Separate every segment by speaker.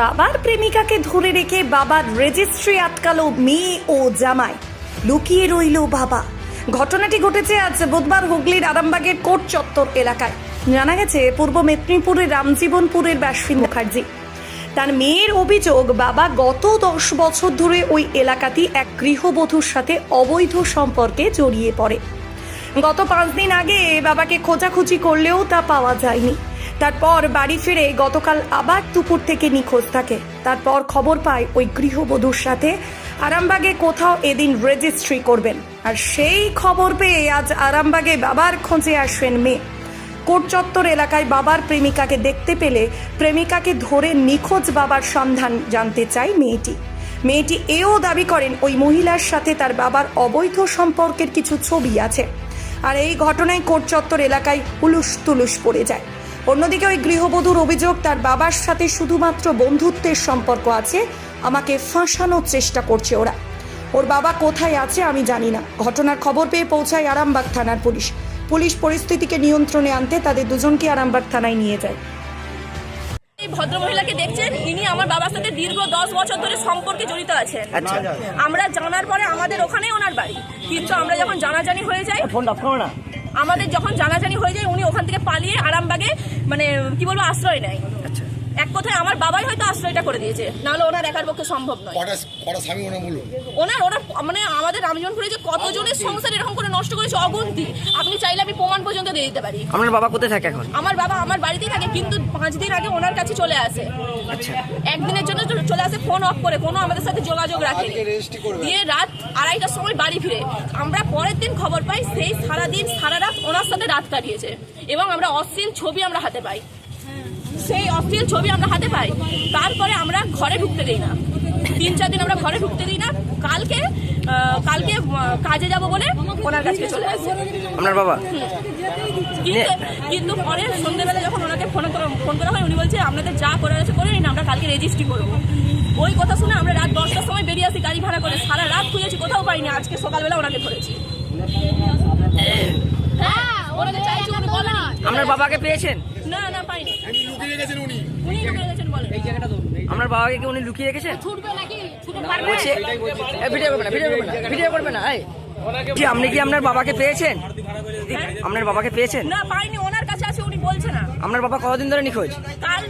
Speaker 1: বাবার প্রেমিকাকে ধরে রেখে বাবার রেজিস্ট্রি আটকালো মেয়ে ও জামাই, লুকিয়ে রইল বাবা। ঘটনাটি ঘটেছে আজ বুধবার হুগলির আরামবাগের কোর্ট চত্বর এলাকায়। জানা গেছে পূর্ব মেদিনীপুরের রামজীবনপুরের ব্যাসিন মুখার্জি তার মেয়ের অভিযোগ বাবা গত 10 বছর ধরে ওই এলাকাতেই এক গৃহবধূর সাথে অবৈধ সম্পর্কে জড়িয়ে পড়ে। গত 5 দিন আগে বাবাকে খোঁজাখুঁজি করলেও তা পাওয়া যায়নি। তারপর বাড়ি ফিরে গতকাল আবার দুপুর থেকে নিখোঁজ থাকে। তারপর খবর পায় ওই গৃহবধূর সাথে আরামবাগে কোথাও এদিন রেজিস্ট্রি করবেন। আর সেই খবর পেয়ে আজ আরামবাগে বাবার খোঁজে আসেন মেয়ে। কোর্ট চত্বর এলাকায় বাবার প্রেমিকাকে দেখতে পেলে প্রেমিকাকে ধরে নিখোঁজ বাবার সন্ধান জানতে চায় মেয়েটি এও দাবি করেন ওই মহিলার সাথে তার বাবার অবৈধ সম্পর্কের কিছু ছবি আছে। আর এই ঘটনায় কোর্ট চত্বর এলাকায় হুলুস তুলুস পড়ে যায়। অন্যদিকে ওই গৃহবধূর অভিযোগ তার বাবার সাথে শুধুমাত্র বন্ধুত্বের সম্পর্ক আছে, আমাকে ফাঁসানোর চেষ্টা করছে ওরা। ওর বাবা কোথায় আছে আমি জানি না। ঘটনার খবর পেয়ে পৌঁছায় আরামবাগ থানার পুলিশ পরিস্থিতিকে নিয়ন্ত্রণে আনতে তাদের দুজনকে আরামবাগ থানায় নিয়ে যায়।
Speaker 2: এই ভদ্রমহিলাকে দেখছেন, ইনি আমার বাবার সাথে দীর্ঘ 10 বছর ধরে সম্পর্কে জড়িত আছেন। আমরা জানার পরে আমাদের ওখানেই ওনার বাড়ি, কিন্তু আমরা যখন জানাজানি হয়ে যায় উনি ওখান থেকে পালিয়ে আরামবাগে মানে কি বলবো আশ্রয় নেয়। এক কথায় আমার বাবাই হয়তো আশ্রয়টা করে দিয়েছে, নাহলে ওনার একার পক্ষে সম্ভব নয়। ওনার মানে আমাদের রামজীবনপুরে যে কতজনের সংসার এরকম করে নষ্ট করেছে অগুন্তি, আপনি চাইলে আমি প্রমাণ পর্যন্ত দিয়ে দিতে পারি।
Speaker 3: আপনার বাবা কোথায় থাকে এখন?
Speaker 2: আমার বাবা আমার বাড়িতেই থাকে, কিন্তু 5 দিন আগে ওনার কাছে চলে আসে।
Speaker 3: আচ্ছা,
Speaker 2: একদিনের জন্য চলে আসে, ফোন অফ করে, কোনো আমাদের সাথে যোগাযোগ রাখে। দিয়ে রাত 2:30টার সময় বাড়ি ফিরে আমরা পরের দিন খবর পাই সেই সারাদিন সারা রাত ওনার সাথে রাত কাটিয়েছে, এবং আমরা অশ্লীল ছবি আমরা হাতে পাই। তারপরে আমরা ঘরে ঢুকতে দিই না, 3-4 দিন আমরা ঘরে ঢুকতে দিই না। কালকে কাজে যাব বলে ওনার কাছে চলে আসে
Speaker 3: আপনার বাবা।
Speaker 2: কিন্তু পরে সন্ধ্যেবেলা যখন ওনাকে ফোন করা হয়, উনি বলছে আপনাদের যা করার আছে করে নিন, আমরা কালকে রেজিস্ট্রি করবো। ওই কথা শুনে আমরা রাত 10টার সময় বেরিয়ে আসি গাড়ি ভাড়া করে। সারা রাত খুঁজেছি, কোথাও পাইনি। আজকে সকালবেলা ওনাকে ধরেছি।
Speaker 3: আপনার বাবাকে পেয়েছেন?
Speaker 2: না পাইনি।
Speaker 3: আপনার বাবাকে কি উনি লুকিয়ে রেখেছেন? ভিডিও করবে না। আপনি কি আপনার বাবাকে পেয়েছেন? আপনার বাবাকে পেয়েছেন?
Speaker 2: না পাইনি, ওনার কাছে আছে, উনি বলছে না।
Speaker 3: আপনার বাবা কতদিন ধরে নিখোঁজ?
Speaker 2: কাল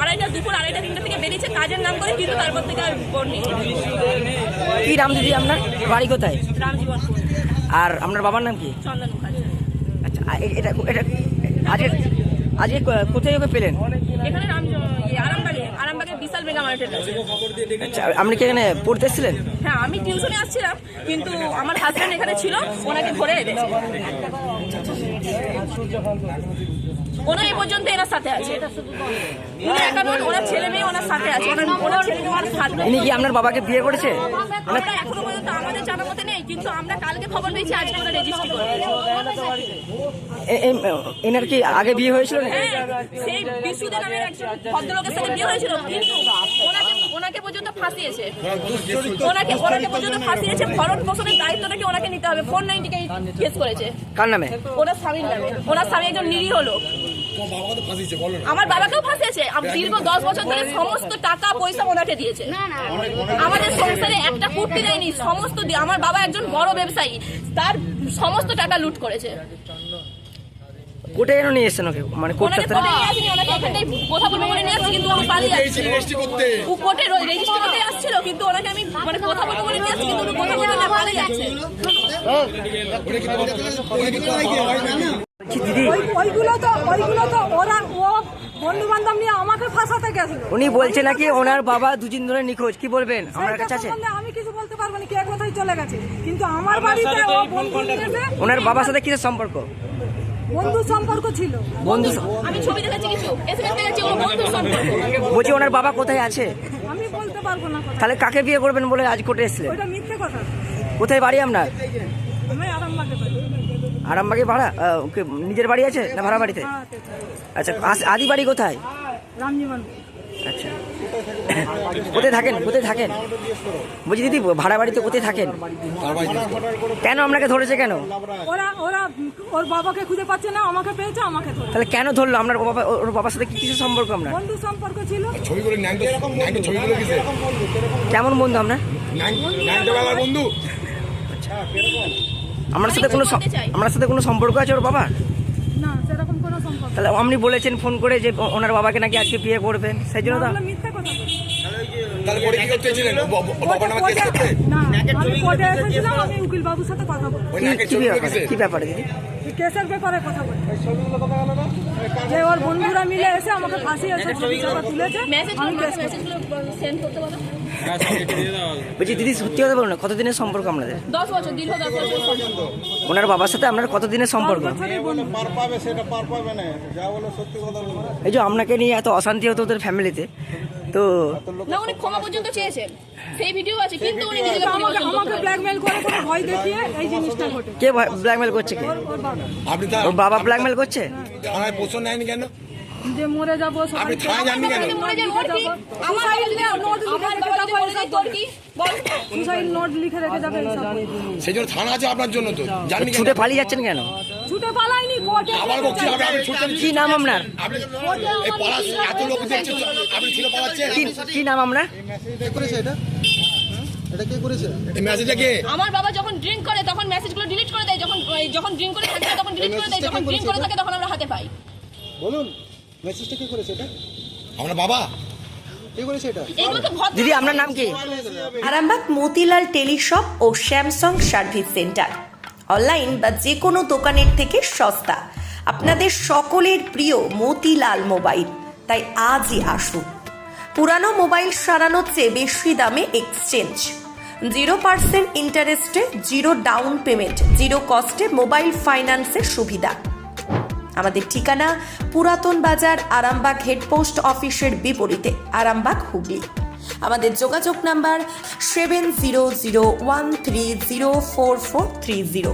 Speaker 2: 2:30 দুপুর 2:30-3টা থেকে বেরিয়েছে কাজের নাম করে, কিন্তু তারপর থেকে আর বলনি।
Speaker 3: কি নাম দিদি আপনার? বাড়ি কোথায়?
Speaker 2: রামজীবনপুর।
Speaker 3: আর আপনার বাবার নাম কি?
Speaker 2: চন্দন মুখার্জি।
Speaker 3: আচ্ছা, এটা আজকে কোথায় ওকে পেলেন?
Speaker 2: এখানে আরামবাগে বিশাল মেগা মার্কেট আছে।
Speaker 3: আচ্ছা, আপনি কি এখানে পড়তে এসেছিলেন?
Speaker 2: হ্যাঁ, আমি টিউশনে আসছিলাম, কিন্তু আমার হাজব্যান্ড এখানে ছিল, ওনাকে ধরে এনেছে। ওনা এই পর্যন্ত এনার সাথে আছে। উনি একা নন, ওনার ছেলে মেয়ে ওনার সাথে আছে।
Speaker 3: ইনি কি আপনার বাবাকে বিয়ে করেছে?
Speaker 2: আমরা এখনো পর্যন্ত আমাদের জানা মতে নেই, কিন্তু আমরা কালকে খবর পেয়েছি আজকে ওরা রেজিস্ট্রি করে।
Speaker 3: এনার কি আগে বিয়ে হয়েছিল?
Speaker 2: সেই বিশুদে নামের একজন ভদ্রলোকের সাথে বিয়ে হয়েছিল, কিন্তু ওনাকে পর্যন্ত ফাঁসিয়েছে। ভরণ পোষণের দায়িত্বটাকে ওনাকে নিতে হবে। 490 কেস করেছে।
Speaker 3: কার নামে?
Speaker 2: ওনার স্বামীর নামে। ওনার স্বামী একজন নিরীহ লোক। আমার বাবাকেও ফাঁসিয়েছে। দীর্ঘ 10 বছর ধরে সমস্ত টাকা পয়সা ওনাকে দিয়েছে। আমাদের সংসারে একটা কুর্তি দেয়নি, সমস্ত আমার বাবা একজন বড় ব্যবসায়ী, তার সমস্ত টাকা লুট করেছে।
Speaker 3: কোর্টে এনে নিয়ে এসেছেন ওকে? মানে কোর্টে
Speaker 2: কথা বলবো বলে নিয়ে আসছি, কিন্তু উনি পালিয়ে যাচ্ছে। কোর্টে রেজিস্ট্রি করতে আসছিল, কিন্তু ওনাকে আমি মানে কথা বলবো বলে নিয়ে আসছি, কিন্তু উনি কথা বলতে না পালিয়ে যাচ্ছে।
Speaker 4: বন্ধু বান্ধব নিয়ে আমাকে ফাঁসাতে গেছিল।
Speaker 3: উনি বলছে নাকি ওনার বাবা 2 দিন ধরে নিখোঁজ। কি বলবেন? আমার কাছে আছে।
Speaker 4: আমি কিছু বলতে পারবো না কে কোথায় চলে গেছে, কিন্তু আমার বাড়িতে ও বন্ধু নিয়েছে।
Speaker 3: ওনার বাবার সাথে কিসের সম্পর্ক?
Speaker 4: বন্ধু সম্পর্ক ছিল।
Speaker 3: বন্ধু?
Speaker 2: আমি ছবি দেখাচ্ছি, কিছু এসএমএস দেখাচ্ছি, ওর বন্ধু সম্পর্ক।
Speaker 3: বলছি ওনার বাবা কোথায় আছে?
Speaker 4: আমি বলতে পারবো না।
Speaker 3: তাহলে কাকে বিয়ে করবেন বলে আজ কোর্টে এসেছিলেন?
Speaker 4: ওটা মিথ্যে কথা।
Speaker 3: কোথায় বাড়ি আপনার?
Speaker 4: আমি আরামবাগে বাড়ি।
Speaker 3: আরামবাগে ভাড়া? নিজের বাড়ি আছে না ভাড়া বাড়িতে? আচ্ছা, আদি বাড়ি কোথায়?
Speaker 4: রামজীবনপুর।
Speaker 3: আচ্ছা। কোথায় থাকেন বলছি দিদি, ভাড়া বাড়িতে কোথায় থাকেন? কেন আপনাকে ধরেছে কেন?
Speaker 4: ওরা ওর বাবাকে খুঁজে পাচ্ছে না, আমাকে পেয়েছে, আমাকে ধরে
Speaker 3: তাহলে কেন ধরলো? আপনার বাবা, ওর বাবার সাথে কি কিছু সম্পর্ক আপনার?
Speaker 4: বন্ধু সম্পর্ক ছিল।
Speaker 3: কেমন বন্ধু আপনার?
Speaker 5: বন্ধু
Speaker 3: আপনার সাথে কোনো সম্পর্ক আছে ওর বাবার?
Speaker 4: না, সেরকম কোনো সম্পর্ক।
Speaker 3: তাহলে আপনি বলেছেন ফোন করে যে ওনার বাবাকে নাকি আজকে বিয়ে করবেন, সেই জন্য তো।
Speaker 4: না, মিথ্যা কথা বলছি।
Speaker 5: তাহলে পরে কি করতে ছিলেন? বাবার নামে কেস করতে?
Speaker 4: না, আমি কোর্টে এসেছিলাম, আমি উকিল বাবুর সাথে কথা বলছি।
Speaker 5: ওই নাকের ছবিগুলো কিসের?
Speaker 3: কি ব্যাপারে দিদি?
Speaker 4: কেসের ব্যাপারে কথা বলছি। যে ওর বন্ধুরা মিলে এসে আমাকে ফাঁসি এসে ছবিটা তুলেছে,
Speaker 2: মেসেজ
Speaker 4: আমি কেস করছি।
Speaker 2: মেসেজগুলো সেন্ড করতে বলো।
Speaker 3: বলছি দিদি, সত্যি কথা বলুন না, কতদিনের সম্পর্ক আপনাদের?
Speaker 2: 10 বছর, দীর্ঘ 10 বছর সম্পর্ক।
Speaker 3: ওনার বাবার সাথে আপনার কতদিনের সম্পর্ক?
Speaker 4: বছরের বন্ধু।
Speaker 3: এই যে আপনাকে নিয়ে এত অশান্তি হতো ওদের ফ্যামিলিতে, তো
Speaker 2: না, উনি ক্ষমা পর্যন্ত চেয়েছেন, সেই ভিডিও আছে, কিন্তু উনি নিজেকে
Speaker 4: আমাকে ব্ল্যাকমেল করে কোনো ভয় দেখিয়ে এই জিনিসটা ঘটে।
Speaker 3: কে ব্ল্যাকমেল করছে? কে?
Speaker 4: ওর বাবা।
Speaker 5: আপনি
Speaker 3: ওর বাবা ব্ল্যাকমেল করছে?
Speaker 5: থানায় পোষণ নেয়নি কেন?
Speaker 4: যে মরে যাবো,
Speaker 5: আপনি থানায় যাননি কেন?
Speaker 2: মরে যায় ওর কি? আমার বাবা যদি তোর কি বল?
Speaker 4: সুসাইড নোট লিখে রেখে যাবে এইসব।
Speaker 5: সেই জন্য থানা আছে আপনার জন্য, তো জাননি কেন?
Speaker 3: ছুটে পালিয়ে যাচ্ছেন কেন?
Speaker 4: ছুটে পালাইনি, কোর্টে
Speaker 5: আবার বলছি, আপনি ছুটছেন
Speaker 3: কি নাম আপনার?
Speaker 5: আপনি এই পাড়া এত লোক দেখছে, আপনি ছুটে পালাচ্ছেন?
Speaker 3: কি নাম আপনার?
Speaker 5: এই মেসেজটা কে?
Speaker 2: আমার বাবা যখন ড্রিঙ্ক করে তখন মেসেজগুলো ডিলিট করে দেয়, যখন ড্রিঙ্ক করে থাকে তখন ডিলিট করে দেয়, যখন ড্রিঙ্ক করে থাকে তখন আমরা হাতে পাই।
Speaker 6: বলুন মেসেজটা কে করেছে এটা?
Speaker 5: আমরা বাবা
Speaker 6: কে করেছে এটা?
Speaker 2: এগুলো তো ভদ্র।
Speaker 3: দিদি, আপনার নাম কি?
Speaker 1: আরামবাগ মতিলাল টেলিশপ ও স্যামসাং সার্ভিস সেন্টার, অনলাইন বা যে কোনো দোকানের থেকে সস্তা। আপনাদের সকলের প্রিয় মতিলাল মোবাইল, তাই আজই আসুন। পুরানো মোবাইল সারানোর চেয়ে বেশি দামে এক্সচেঞ্জ, 0% ইন্টারেস্টে, 0 ডাউন পেমেন্ট, 0 কস্টে মোবাইল ফাইন্যান্সের সুবিধা। আমাদের ঠিকানা পুরাতন বাজার, আরামবাগ হেডপোস্ট অফিসের বিপরীতে, আরামবাগ, হুগলি। আমাদের যোগাযোগ নাম্বার 7001304430।